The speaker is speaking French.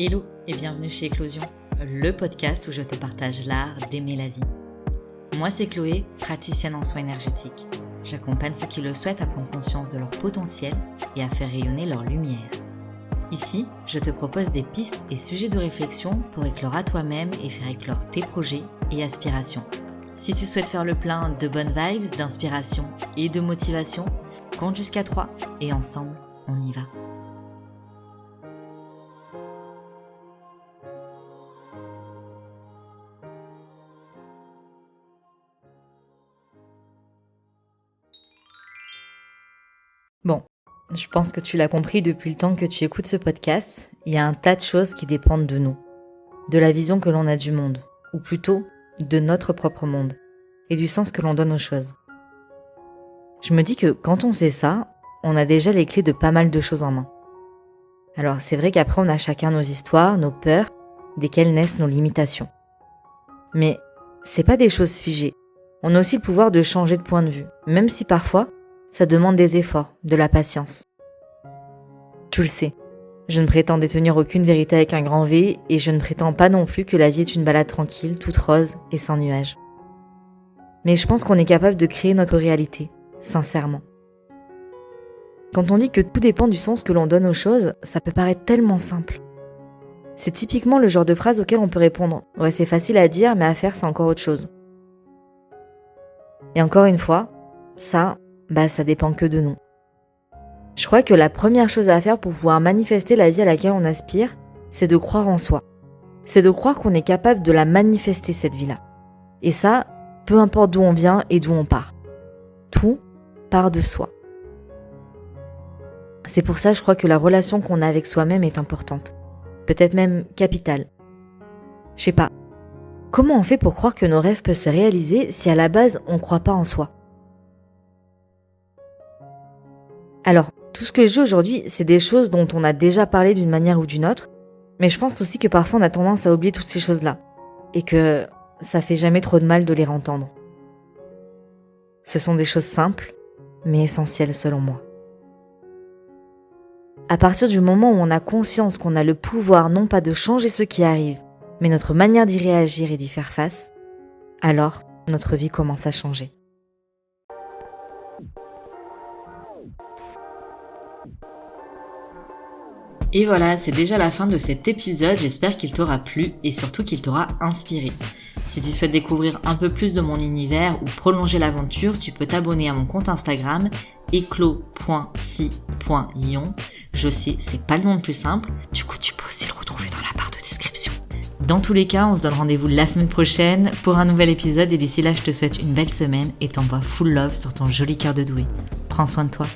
Hello et bienvenue chez Éclosion, le podcast où je te partage l'art d'aimer la vie. Moi c'est Chloé, praticienne en soins énergétiques. J'accompagne ceux qui le souhaitent à prendre conscience de leur potentiel et à faire rayonner leur lumière. Ici, je te propose des pistes et sujets de réflexion pour éclore à toi-même et faire éclore tes projets et aspirations. Si tu souhaites faire le plein de bonnes vibes, d'inspiration et de motivation, compte jusqu'à 3 et ensemble, on y va. Bon, je pense que tu l'as compris depuis le temps que tu écoutes ce podcast, il y a un tas de choses qui dépendent de nous, de la vision que l'on a du monde, ou plutôt de notre propre monde, et du sens que l'on donne aux choses. Je me dis que quand on sait ça, on a déjà les clés de pas mal de choses en main. Alors c'est vrai qu'après on a chacun nos histoires, nos peurs, desquelles naissent nos limitations. Mais c'est pas des choses figées. On a aussi le pouvoir de changer de point de vue, même si parfois, ça demande des efforts, de la patience. Tu le sais, je ne prétends détenir aucune vérité avec un grand V et je ne prétends pas non plus que la vie est une balade tranquille, toute rose et sans nuages. Mais je pense qu'on est capable de créer notre réalité, sincèrement. Quand on dit que tout dépend du sens que l'on donne aux choses, ça peut paraître tellement simple. C'est typiquement le genre de phrase auquel on peut répondre « Ouais, c'est facile à dire, mais à faire, c'est encore autre chose. » Et encore une fois, ça dépend que de nous. Je crois que la première chose à faire pour pouvoir manifester la vie à laquelle on aspire, c'est de croire en soi. C'est de croire qu'on est capable de la manifester, cette vie-là. Et ça, peu importe d'où on vient et d'où on part. Tout part de soi. C'est pour ça, je crois que la relation qu'on a avec soi-même est importante. Peut-être même capitale. Je sais pas. Comment on fait pour croire que nos rêves peuvent se réaliser si à la base, on croit pas en soi ? Alors, tout ce que je dis aujourd'hui, c'est des choses dont on a déjà parlé d'une manière ou d'une autre, mais je pense aussi que parfois on a tendance à oublier toutes ces choses-là, et que ça fait jamais trop de mal de les entendre. Ce sont des choses simples, mais essentielles selon moi. À partir du moment où on a conscience qu'on a le pouvoir non pas de changer ce qui arrive, mais notre manière d'y réagir et d'y faire face, alors notre vie commence à changer. Et voilà, c'est déjà la fin de cet épisode, j'espère qu'il t'aura plu et surtout qu'il t'aura inspiré. Si tu souhaites découvrir un peu plus de mon univers ou prolonger l'aventure, tu peux t'abonner à mon compte Instagram eclos.si.ion. Je sais, c'est pas le nom le plus simple, du coup tu peux aussi le retrouver dans la barre de description. Dans tous les cas, on se donne rendez-vous la semaine prochaine pour un nouvel épisode et d'ici là, je te souhaite une belle semaine et t'envoie full love sur ton joli cœur de doué. Prends soin de toi.